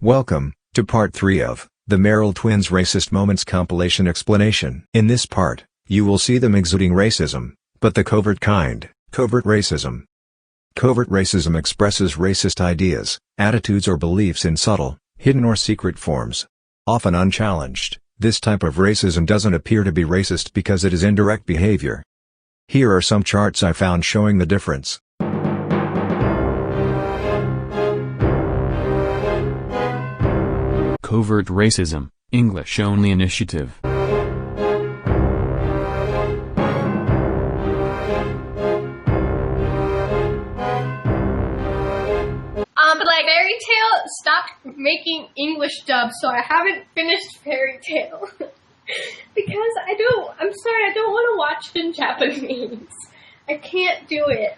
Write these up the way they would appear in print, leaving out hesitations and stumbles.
Welcome to part 3 of the Merrell Twins Racist Moments Compilation Explanation. In this part, you will see them exuding racism, but the covert kind, covert racism. Covert racism expresses racist ideas, attitudes or beliefs in subtle, hidden or secret forms. Often unchallenged, this type of racism doesn't appear to be racist because it is indirect behavior. Here are some charts I found showing the difference. Covert racism, English-only initiative. But like Fairy Tale stopped making English dubs, so I haven't finished Fairy Tale. Because I don't want to watch it in Japanese. I can't do it.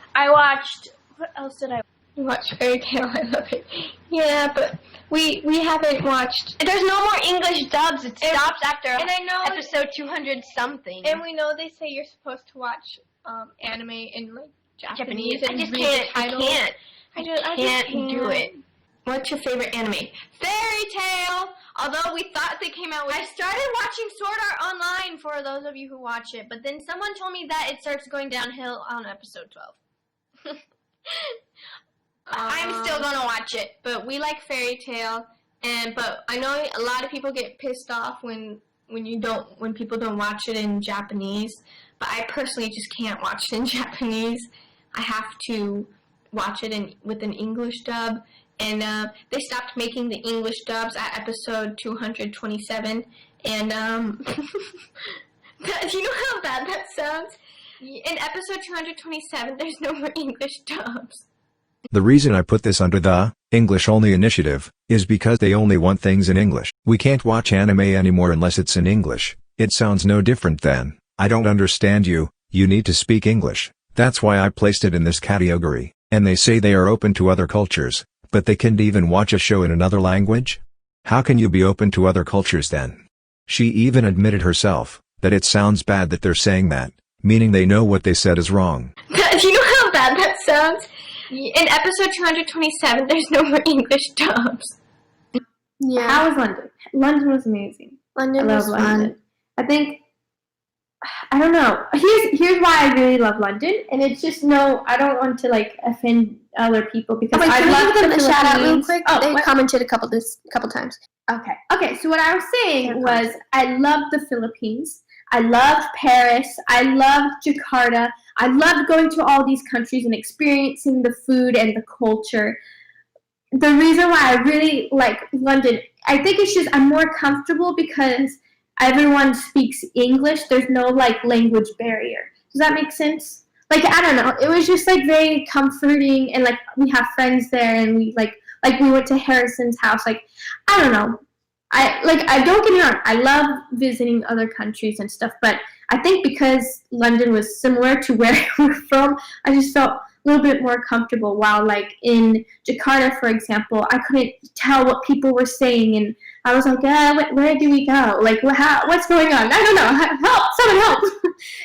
What else did I watch? Fairy Tale, I love it. Yeah, but we haven't watched. There's no more English dubs. It stops after episode 200 something. And we know they say you're supposed to watch anime in like Japanese and I just read can't. the title. I can't do it. What's your favorite anime? Fairy Tale! Although we thought they came out with... I started watching Sword Art Online for those of you who watch it, but then someone told me that it starts going downhill on episode 12. I'm still gonna watch it, but we like Fairy Tale, but I know a lot of people get pissed off when people don't watch it in Japanese, but I personally just can't watch it in Japanese. I have to watch it with an English dub. And they stopped making the English dubs at episode 227. And do you know how bad that sounds? In episode 227, there's no more English dubs. The reason I put this under the English-only initiative is because they only want things in English. We can't watch anime anymore unless it's in English. It sounds no different than, I don't understand you, you need to speak English. That's why I placed it in this category. And they say they are open to other cultures. But they can't even watch a show in another language? How can you be open to other cultures then? She even admitted herself that it sounds bad that they're saying that, meaning they know what they said is wrong. Do you know how bad that sounds? In episode 227, there's no more English dubs. Yeah. How was London? London was amazing. I love London. I don't know. Here's why I really love London, and it's just I don't want to like offend other people because I love them the a shout out real Philippines. quick. They commented a couple times. Okay. So what I was saying was I love the Philippines. I loved Paris. I loved Jakarta. I loved going to all these countries and experiencing the food and the culture. The reason why I really like London, I think it's just I'm more comfortable because everyone speaks English. There's no like language barrier. Does that make sense? Like, I don't know. It was just like very comforting, and like we have friends there, and we like we went to Harrison's house. Like, I don't know. I don't get me wrong. I love visiting other countries and stuff, but I think because London was similar to where we're from, I just felt a little bit more comfortable. While like in Jakarta, for example, I couldn't tell what people were saying, and I was like, where do we go? Like, what's going on? I don't know. Help! Someone help!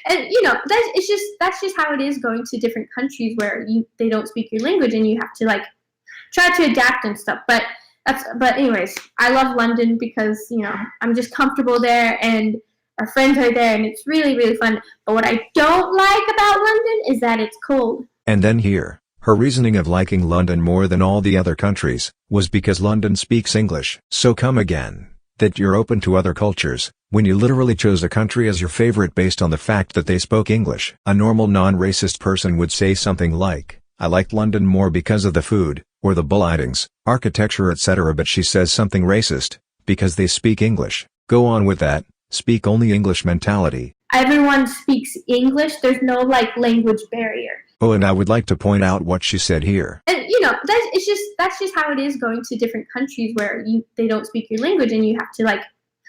And that's just how it is going to different countries where they don't speak your language, and you have to like try to adapt and stuff. But anyways, I love London because I'm just comfortable there, and our friends are there, and it's really, really fun. But what I don't like about London is that it's cold. And then here, her reasoning of liking London more than all the other countries was because London speaks English. So come again, that you're open to other cultures, when you literally chose a country as your favorite based on the fact that they spoke English. A normal non-racist person would say something like, I liked London more because of the food, or the buildings, architecture etc. But she says something racist, because they speak English. Go on with that, speak only English mentality. Everyone speaks English. There's no like language barrier. Oh, and I would like to point out what she said here. And that's just how it is going to different countries where they don't speak your language, and you have to like.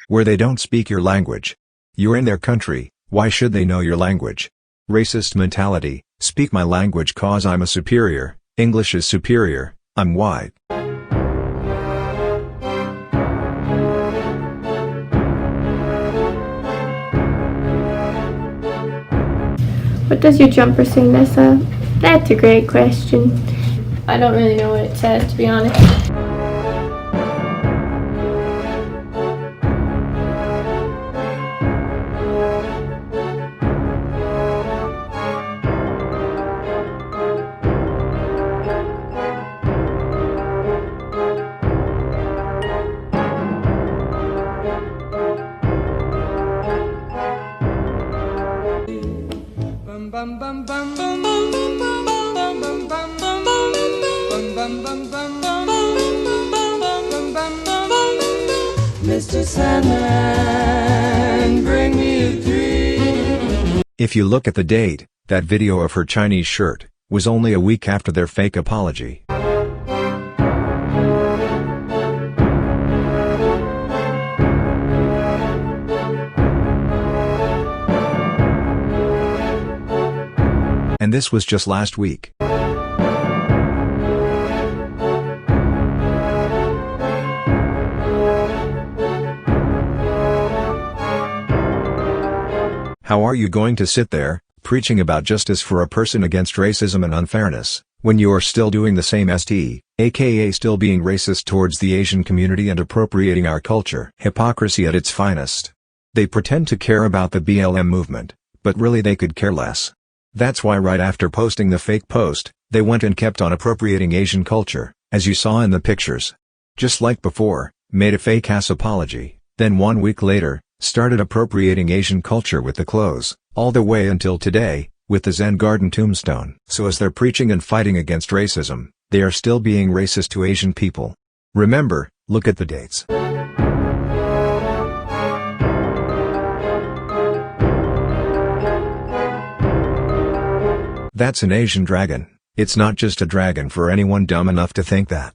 Where they don't speak your language. You're in their country, why should they know your language? Racist mentality, speak my language cause I'm a superior, English is superior, I'm white. What does your jumper say, Nessa? That's a great question. I don't really know what it says, to be honest. Mr. Sandman, bring me a dream. If you look at the date, that video of her Chinese shirt was only a week after their fake apology. And this was just last week. How are you going to sit there, preaching about justice for a person against racism and unfairness, when you are still doing the same aka still being racist towards the Asian community and appropriating our culture? Hypocrisy at its finest. They pretend to care about the BLM movement, but really they could care less. That's why right after posting the fake post, they went and kept on appropriating Asian culture, as you saw in the pictures. Just like before, made a fake-ass apology, then 1 week later, started appropriating Asian culture with the clothes, all the way until today, with the Zen Garden tombstone. So as they're preaching and fighting against racism, they are still being racist to Asian people. Remember, look at the dates. That's an Asian dragon. It's not just a dragon for anyone dumb enough to think that.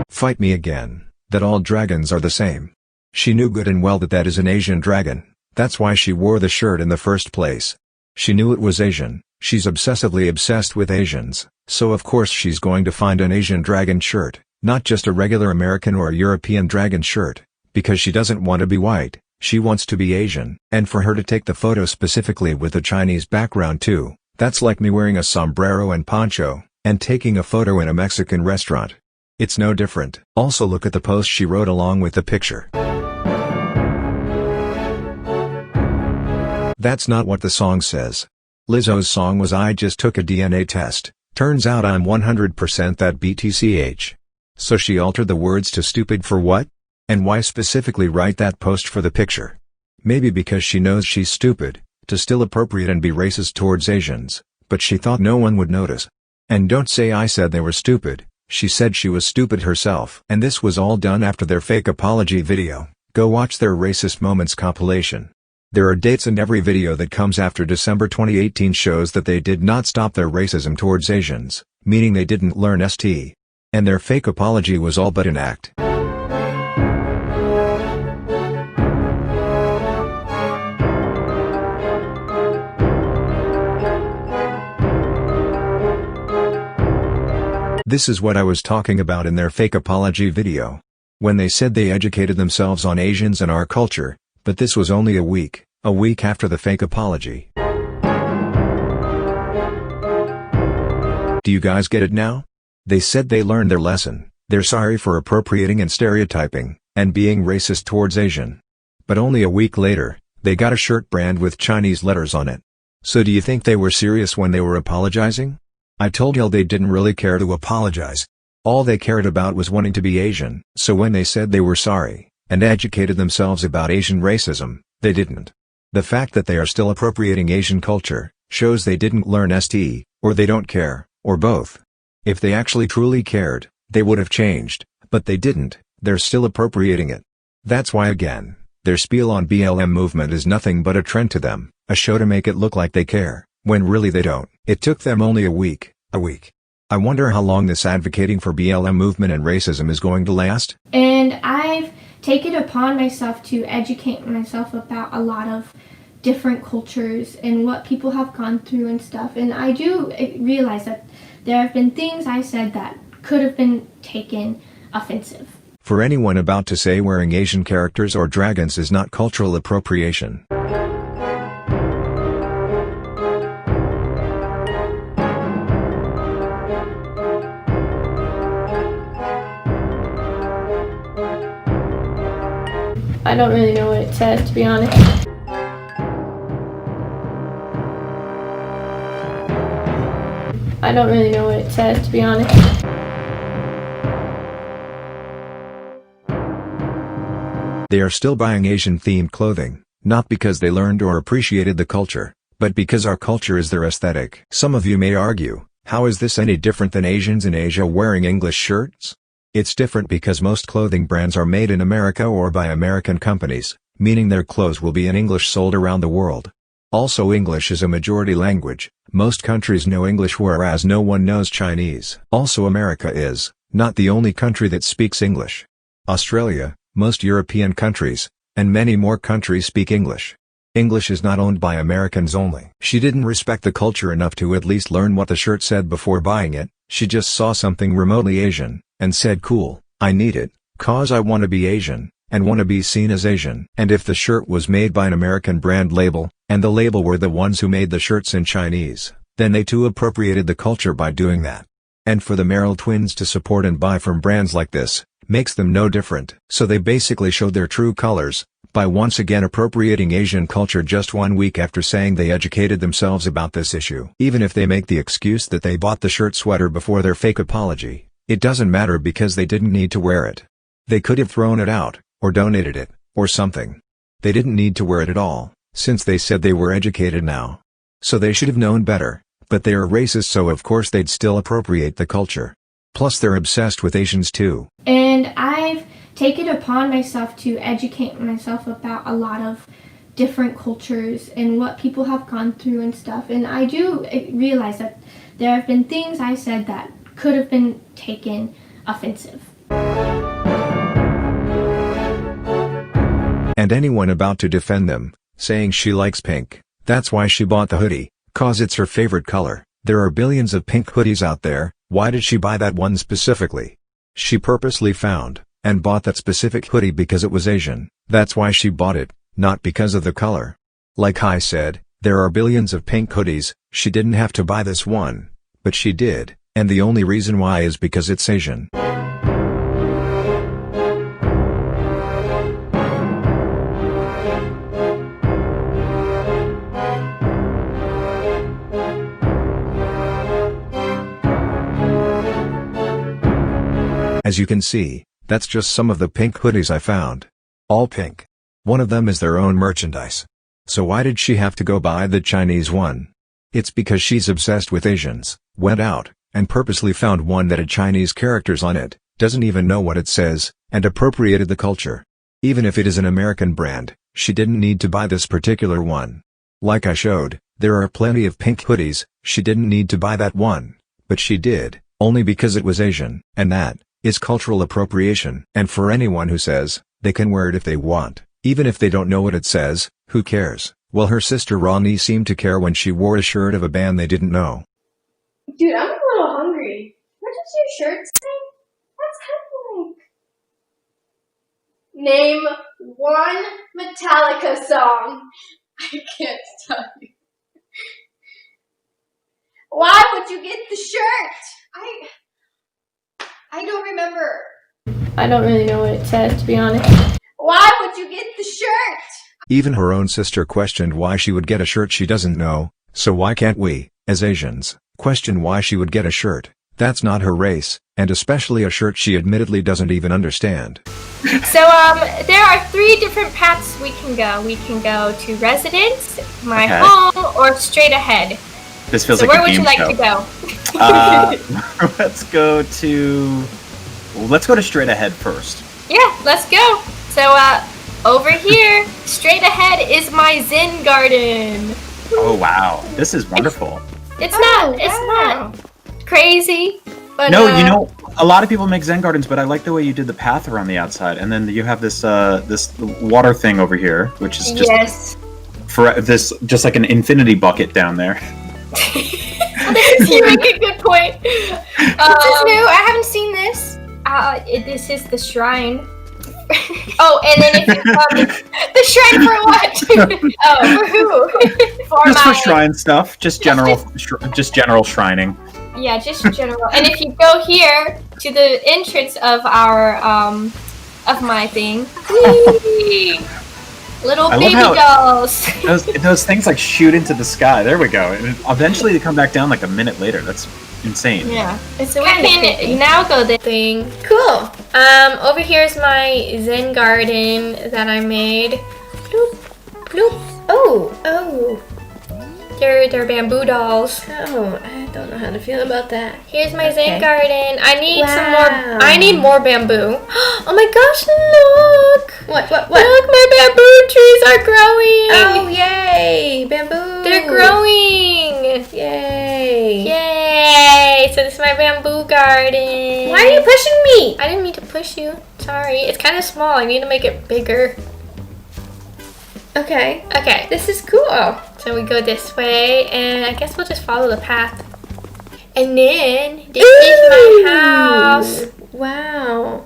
Fight me again, that all dragons are the same. She knew good and well that that is an Asian dragon. That's why she wore the shirt in the first place. She knew it was Asian, she's obsessively obsessed with Asians, so of course she's going to find an Asian dragon shirt, not just a regular American or European dragon shirt, because she doesn't want to be white, she wants to be Asian. And for her to take the photo specifically with a Chinese background too, that's like me wearing a sombrero and poncho, and taking a photo in a Mexican restaurant. It's no different. Also look at the post she wrote along with the picture. That's not what the song says. Lizzo's song was "I just took a DNA test, turns out I'm 100% that BTCH." So she altered the words to "stupid" for what? And why specifically write that post for the picture? Maybe because she knows she's stupid, to still appropriate and be racist towards Asians, but she thought no one would notice. And don't say I said they were stupid, she said she was stupid herself. And this was all done after their fake apology video. Go watch their Racist Moments compilation. There are dates, and every video that comes after December 2018 shows that they did not stop their racism towards Asians, meaning they didn't learn ST. And their fake apology was all but an act. This is what I was talking about in their fake apology video. When they said they educated themselves on Asians and our culture, but this was only a week after the fake apology. Do you guys get it now? They said they learned their lesson, they're sorry for appropriating and stereotyping, and being racist towards Asian. But only a week later, they got a shirt brand with Chinese letters on it. So do you think they were serious when they were apologizing? I told you they didn't really care to apologize. All they cared about was wanting to be Asian. So when they said they were sorry, and educated themselves about Asian racism, they didn't. The fact that they are still appropriating Asian culture, shows they didn't learn ST, or they don't care, or both. If they actually truly cared, they would have changed, but they didn't, they're still appropriating it. That's why again, their spiel on BLM movement is nothing but a trend to them, a show to make it look like they care, when really they don't. It took them only a week. I wonder how long this advocating for BLM movement and racism is going to last? And I've taken it upon myself to educate myself about a lot of different cultures and what people have gone through and stuff. And I do realize that there have been things I said that could have been taken offensive. For anyone about to say wearing Asian characters or dragons is not cultural appropriation. I don't really know what it says, to be honest. I don't really know what it says, to be honest. They are still buying Asian-themed clothing, not because they learned or appreciated the culture, but because our culture is their aesthetic. Some of you may argue, how is this any different than Asians in Asia wearing English shirts? It's different because most clothing brands are made in America or by American companies, meaning their clothes will be in English sold around the world. Also, English is a majority language. Most countries know English whereas no one knows Chinese. Also, America is not the only country that speaks English. Australia, most European countries, and many more countries speak English. English is not owned by Americans only. She didn't respect the culture enough to at least learn what the shirt said before buying it. She just saw something remotely Asian, and said cool, I need it, cause I wanna be Asian, and wanna be seen as Asian. And if the shirt was made by an American brand label, and the label were the ones who made the shirts in Chinese, then they too appropriated the culture by doing that. And for the Merrell Twins to support and buy from brands like this, makes them no different. So they basically showed their true colors, by once again appropriating Asian culture just 1 week after saying they educated themselves about this issue. Even if they make the excuse that they bought the shirt sweater before their fake apology, it doesn't matter because they didn't need to wear it. They could have thrown it out, or donated it, or something. They didn't need to wear it at all, since they said they were educated now. So they should have known better, but they are racist, so of course they'd still appropriate the culture. Plus they're obsessed with Asians too. And I've taken it upon myself to educate myself about a lot of different cultures and what people have gone through and stuff. And I do realize that there have been things I said that could have been taken offensive. And anyone about to defend them, saying she likes pink, that's why she bought the hoodie, cause it's her favorite color. There are billions of pink hoodies out there, why did she buy that one specifically? She purposely found, and bought that specific hoodie because it was Asian, that's why she bought it, not because of the color. Like I said, there are billions of pink hoodies, she didn't have to buy this one, but she did, and the only reason why is because it's Asian. As you can see, that's just some of the pink hoodies I found. All pink. One of them is their own merchandise. So why did she have to go buy the Chinese one? It's because she's obsessed with Asians, went out, and purposely found one that had Chinese characters on it, doesn't even know what it says, and appropriated the culture. Even if it is an American brand, she didn't need to buy this particular one. Like I showed, there are plenty of pink hoodies, she didn't need to buy that one. But she did, only because it was Asian, and that is cultural appropriation. And for anyone who says they can wear it if they want, even if they don't know what it says, who cares? Well, her sister Ronnie seemed to care when she wore a shirt of a band they didn't know. Dude, I'm a little hungry. What does your shirt say? That's kind of like... Name one Metallica song. I can't tell you. Why would you get the shirt? I don't remember. I don't really know what it says, to be honest. Why would you get the shirt? Even her own sister questioned why she would get a shirt she doesn't know, so why can't we, as Asians, question why she would get a shirt? That's not her race, and especially a shirt she admittedly doesn't even understand. So, there are 3 different paths we can go. We can go to residence, my home, or straight ahead. This feels so like where a game would you show. like to go? Let's go to straight ahead first. Yeah, let's go. So, over here, straight ahead is my Zen garden. Oh wow, this is wonderful. It's not crazy, but No, you know, a lot of people make Zen gardens, but I like the way you did the path around the outside, and then you have this this water thing over here, which is just for this, just like an infinity bucket down there. You make a good point. This is new. I haven't seen this. This is the shrine. Oh, and then if you the shrine for what? Oh, for who? For shrine stuff, just general shrining. Yeah, just general. And if you go here to the entrance of our of my thing, Little I love baby how- dolls. Those things like shoot into the sky. There we go. And eventually they come back down like a minute later. That's insane. Yeah. So we can now go this thing. Cool. Over here is my Zen garden that I made. Bloop, bloop. Oh. They're bamboo dolls. Oh, I don't know how to feel about that. Here's my Zen Okay. garden. I need some Wow. more. I need more bamboo. Oh my gosh! Look. What? Look, my bamboo trees are growing. Oh, yay! Bamboo. They're growing. Yay. Yay! So this is my bamboo garden. Why are you pushing me? I didn't mean to push you. Sorry. It's kind of small. I need to make it bigger. Okay. Okay. This is cool. So we go this way, and I guess we'll just follow the path. And then this is my house. Wow.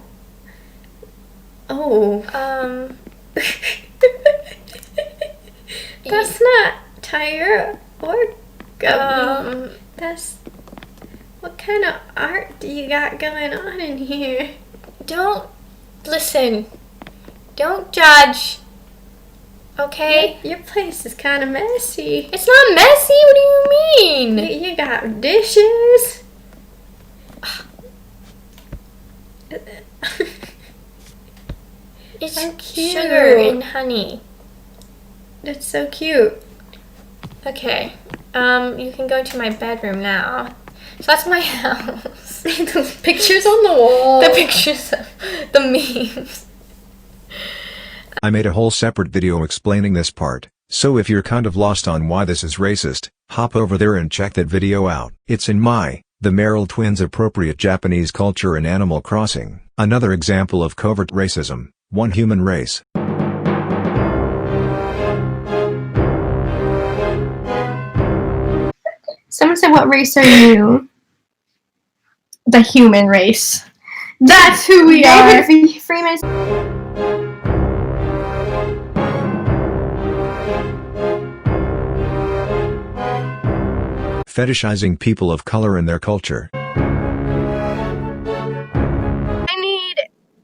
Oh. That's not tire or gum. That's... What kind of art do you got going on in here? Don't listen. Don't judge. Okay? Your place is kind of messy. It's not messy. What do you mean? You got dishes. It's So cute. sugar and honey. That's so cute. Okay. You can go to my bedroom now. So that's my house. Those pictures on the wall. The pictures of the memes. I made a whole separate video explaining this part, so if you're kind of lost on why this is racist, hop over there and check that video out. It's in the Merrell Twins appropriate Japanese culture and Animal Crossing. Another example of covert racism, one human race. Someone said, what race are you? The human race. That's who we are. David Freeman. Fetishizing people of color and their culture. I need.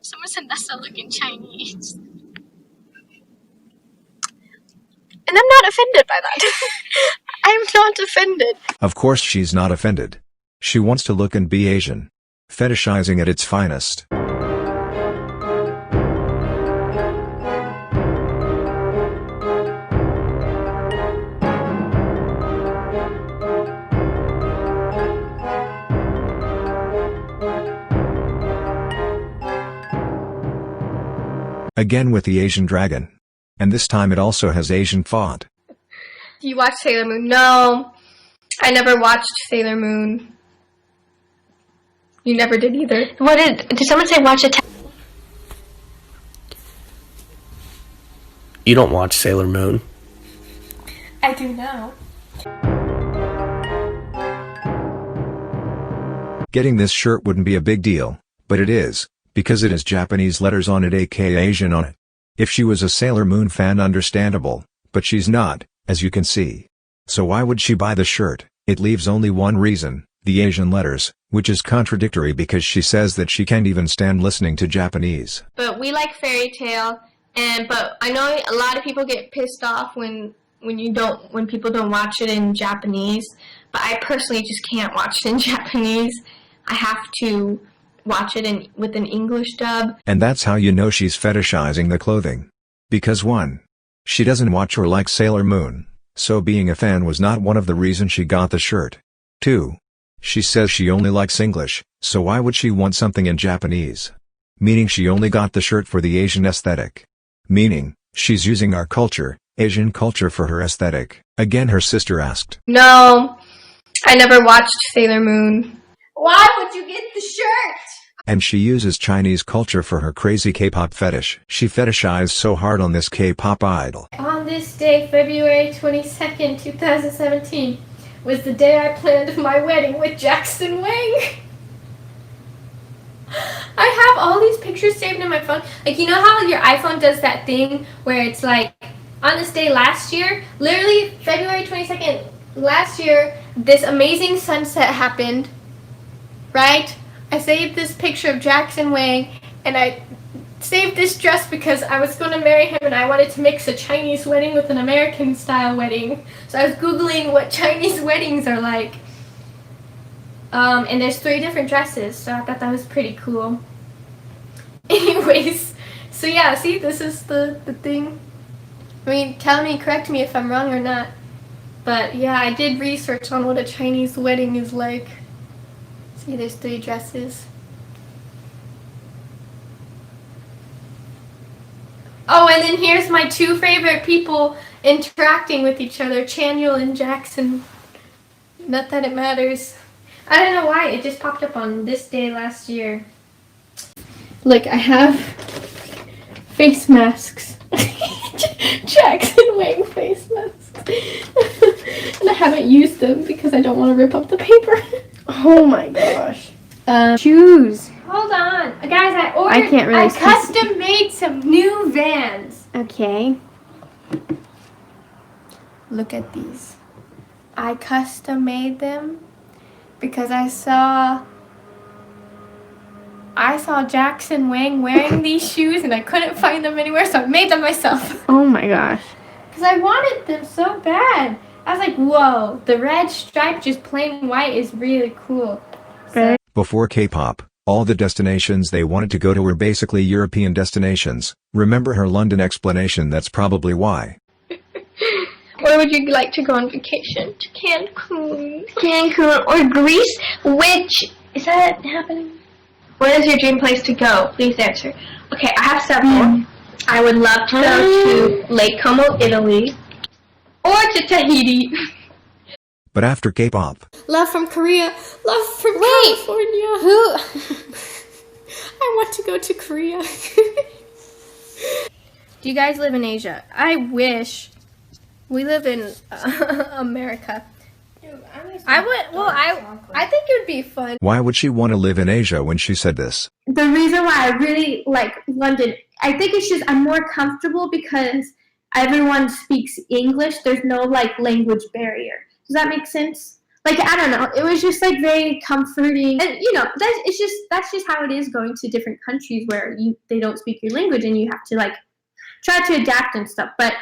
Someone said that's not looking Chinese. And I'm not offended by that. I'm not offended. Of course she's not offended. She wants to look and be Asian. Fetishizing at its finest. Again with the Asian dragon. And this time it also has Asian font. Do you watch Sailor Moon? No. I never watched Sailor Moon. You never did either. Did someone say watch it? You don't watch Sailor Moon. I do now. Getting this shirt wouldn't be a big deal, but it is, because it has Japanese letters on it aka Asian on it. If she was a Sailor Moon fan, understandable, but she's not, as you can see. So why would she buy the shirt? It leaves only one reason, the Asian letters, which is contradictory because she says that she can't even stand listening to Japanese. But we like fairy tale, but I know a lot of people get pissed off when people don't watch it in Japanese, but I personally just can't watch it in Japanese. I have to watch it with an English dub. And that's how you know she's fetishizing the clothing. Because 1. She doesn't watch or like Sailor Moon, so being a fan was not one of the reasons she got the shirt. 2. She says she only likes English, so why would she want something in Japanese? Meaning she only got the shirt for the Asian aesthetic. Meaning, she's using our culture, Asian culture for her aesthetic. Again her sister asked. No, I never watched Sailor Moon. Why would you get the shirt? And she uses Chinese culture for her crazy K-pop fetish. She fetishized so hard on this K-pop idol. On this day, February 22nd, 2017, was the day I planned my wedding with Jackson Wang. I have all these pictures saved in my phone. Like, you know how your iPhone does that thing where it's like, on this day last year, literally February 22nd last year, this amazing sunset happened, right? I saved this picture of Jackson Wang, and I saved this dress because I was going to marry him and I wanted to mix a Chinese wedding with an American style wedding. So I was Googling what Chinese weddings are like. And there's 3 different dresses, so I thought that was pretty cool. Anyways, so yeah, see, this is the thing. I mean, correct me if I'm wrong or not. But yeah, I did research on what a Chinese wedding is like. See, there's 3 dresses. Oh, and then here's my 2 favorite people interacting with each other, Chaniel and Jackson. Not that it matters. I don't know why, it just popped up on this day last year. Look, I have face masks. Jackson Wang face masks. And I haven't used them because I don't want to rip up the paper. Oh my gosh. Shoes. Hold on. Guys, I custom made some new Vans. Okay. Look at these. I custom made them because I saw Jackson Wang wearing these shoes and I couldn't find them anywhere, so I made them myself. Oh my gosh. Because I wanted them so bad. I was like, whoa, the red stripe just plain white is really cool. So, Before K-pop, all the destinations they wanted to go to were basically European destinations. Remember her London explanation? That's probably why. Where would you like to go on vacation? To Cancun. Cancun or Greece? Which, is that happening? Where is your dream place to go? Please answer. Okay, I have several. I would love to go to Lake Como, Italy. Or to Tahiti. But after K-pop, love from Korea. Love from California. Who? I want to go to Korea. Do you guys live in Asia? I wish. We live in America. I think it would be fun. why would she want to live in Asia when she said this? The reason why I really like London, I think it's just I'm more comfortable because everyone speaks English. There's no like language barrier. Does that make sense? Like, I don't know. It was just like very comforting, and you know, that's just how it is going to different countries where they don't speak your language and you have to like try to adapt and stuff. But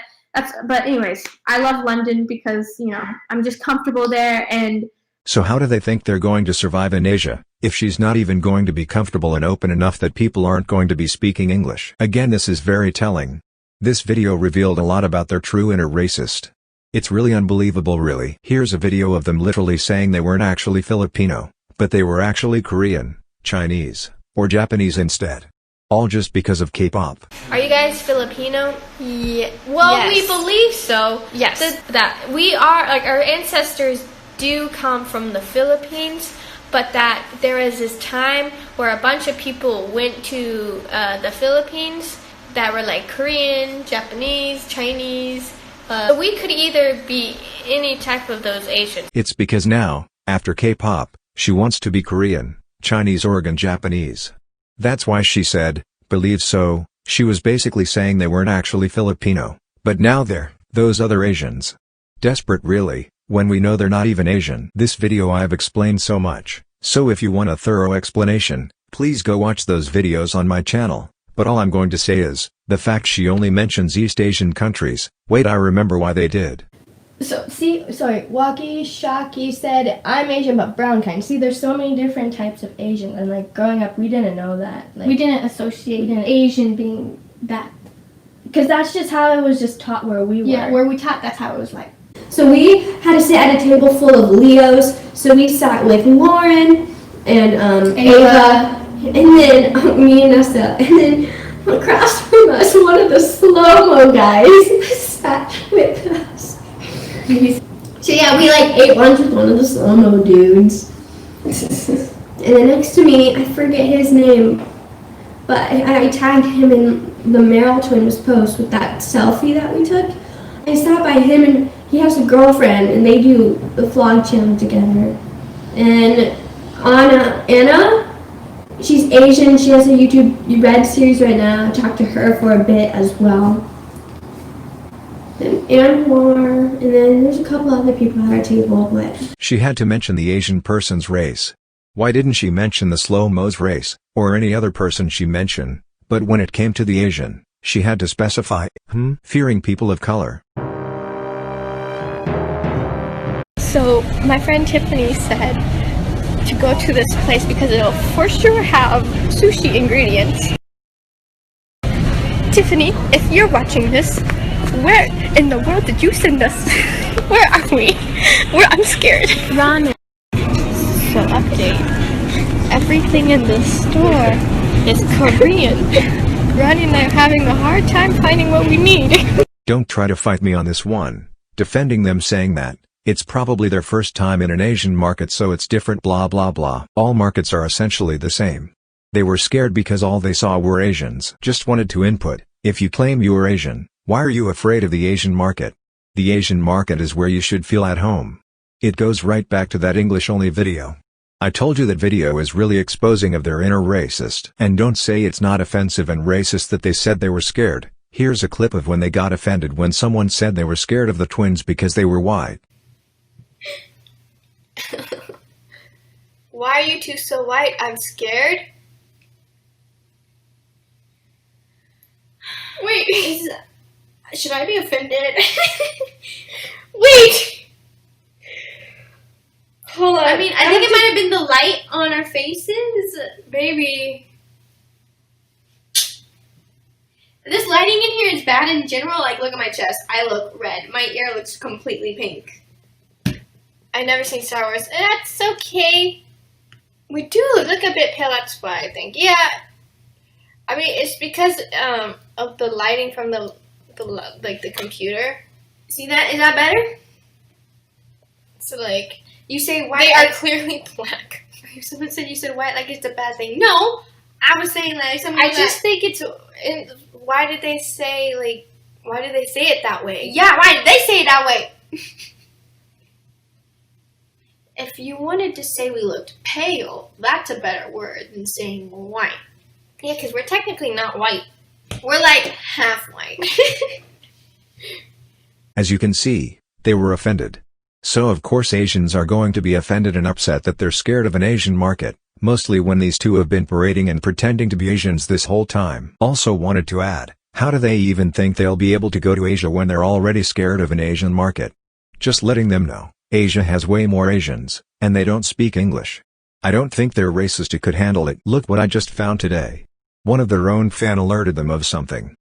anyways, I love London because, you know, I'm just comfortable there. And So how do they think they're going to survive in Asia, if she's not even going to be comfortable and open enough that people aren't going to be speaking English? Again, this is very telling. This video revealed a lot about their true inner racist. It's really unbelievable, really. Here's a video of them literally saying they weren't actually Filipino, but they were actually Korean, Chinese, or Japanese instead. All just because of K-pop. Are you guys Filipino? Yeah. Well, yes. We believe so. Yes. That we are, like, our ancestors do come from the Philippines, but that there was this time where a bunch of people went to the Philippines that were like Korean, Japanese, Chinese. We could either be any type of those Asians. It's because now, after K-pop, she wants to be Korean, Chinese, or even Japanese. That's why she said, believe so. She was basically saying they weren't actually Filipino, but now they're those other Asians. Desperate, really, when we know they're not even Asian. This video I've explained so much, so if you want a thorough explanation, please go watch those videos on my channel. But all I'm going to say is, the fact she only mentions East Asian countries, wait, I remember why they did. So, Waki Shaki said, I'm Asian but brown kind. See, there's so many different types of Asian, and like growing up, we didn't know that. Like, we didn't associate Asian being that. Because that's just how it was just taught where we were. Yeah, where we taught, that's how it was like. So we had to sit at a table full of Leos, so we sat with Lauren and Ava. And then me and Nessa, and then across from us, one of the slow-mo guys sat with us. So yeah, we like ate lunch with one of the slow-mo dudes. And then next to me, I forget his name, but I tagged him in the Merrell Twins post with that selfie that we took. I sat by him, and he has a girlfriend, and they do the vlog channel together. And Anna. She's Asian, she has a YouTube Red series right now. I talked to her for a bit as well. And Anwar, and then there's a couple other people at our table, but... She had to mention the Asian person's race. Why didn't she mention the slow-mo's race, or any other person she mentioned? But when it came to the Asian, she had to specify, fearing people of color. So my friend Tiffany said to go to this place because it'll for sure have sushi ingredients. Tiffany, if you're watching this, where in the world did you send us? Where are we? I'm scared. Ramen. So update. Everything in the store is Korean. Ronnie and I are having a hard time finding what we need. Don't try to fight me on this one. Defending them saying that it's probably their first time in an Asian market, so it's different blah blah blah. All markets are essentially the same. They were scared because all they saw were Asians. Just wanted to input, if you claim you are Asian, why are you afraid of the Asian market? The Asian market is where you should feel at home. It goes right back to that English-only video. I told you that video is really exposing of their inner racist. And don't say it's not offensive and racist that they said they were scared. Here's a clip of when they got offended when someone said they were scared of the twins because they were white. Why are you two so white? I'm scared. Wait, should I be offended? Wait! Hold on. I mean, I think it might have been the light on our faces. Maybe. This lighting in here is bad in general. Like, look at my chest. I look red. My ear looks completely pink. I've never seen Star Wars. That's okay. We do look a bit pale, that's why I think. Yeah. I mean, it's because of the lighting from the computer. See that? Is that better? So, like, you say white. They are clearly black. Someone said you said white like it's a bad thing. No. I was saying, like, something. I just think it's... Why did they say it that way? Yeah, why did they say it that way? If you wanted to say we looked pale, that's a better word than saying white. Yeah, because we're technically not white. We're like half white. As you can see, they were offended. So of course Asians are going to be offended and upset that they're scared of an Asian market, mostly when these two have been parading and pretending to be Asians this whole time. Also wanted to add, how do they even think they'll be able to go to Asia when they're already scared of an Asian market? Just letting them know. Asia has way more Asians, and they don't speak English. I don't think they're racist. It could handle it. Look what I just found today. One of their own fan alerted them of something.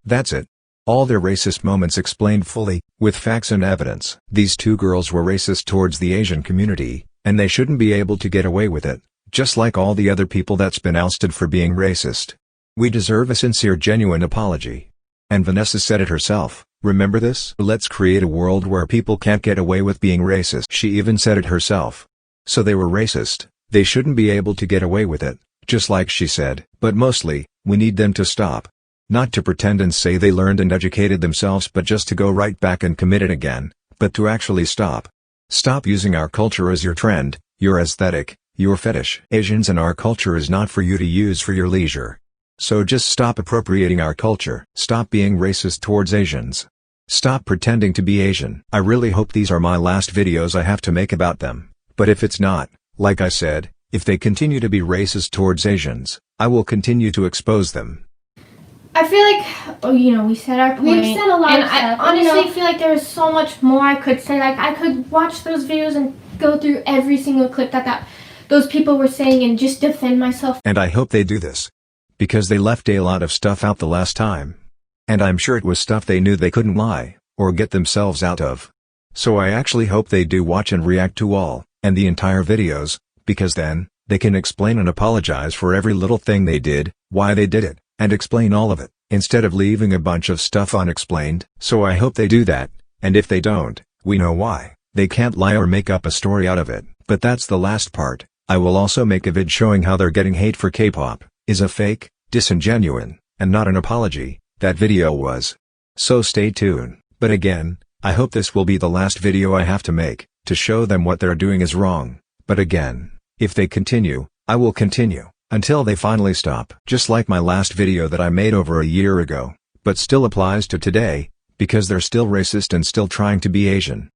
That's it. All their racist moments explained fully, with facts and evidence. These two girls were racist towards the Asian community, And they shouldn't be able to get away with it, just like all the other people that's been ousted for being racist. We deserve a sincere, genuine apology. And Vanessa said it herself, remember this? Let's create a world where people can't get away with being racist. She even said it herself. So they were racist, they shouldn't be able to get away with it, just like she said. But mostly, we need them to stop. Not to pretend and say they learned and educated themselves, but just to go right back and commit it again, but to actually stop. Stop using our culture as your trend, your aesthetic, your fetish. Asians and our culture is not for you to use for your leisure. So just stop appropriating our culture. Stop being racist towards Asians. Stop pretending to be Asian. I really hope these are my last videos I have to make about them, but if it's not, like I said, if they continue to be racist towards Asians, I will continue to expose them. I feel like, we said our point. We've said a lot of stuff. And I honestly feel like there is so much more I could say. Like, I could watch those videos and go through every single clip that those people were saying and just defend myself. And I hope they do this. Because they left a lot of stuff out the last time. And I'm sure it was stuff they knew they couldn't lie, or get themselves out of. So I actually hope they do watch and react to all, and the entire videos, because then, they can explain and apologize for every little thing they did, why they did it, and explain all of it, instead of leaving a bunch of stuff unexplained. So I hope they do that, and if they don't, we know why. They can't lie or make up a story out of it. But that's the last part. I will also make a vid showing how they're getting hate for K-pop, is a fake, disingenuine, and not an apology, that video was. So stay tuned. But again, I hope this will be the last video I have to make, to show them what they're doing is wrong. But again, if they continue, I will continue, until they finally stop. Just like my last video that I made over a year ago, but still applies to today, because they're still racist and still trying to be Asian.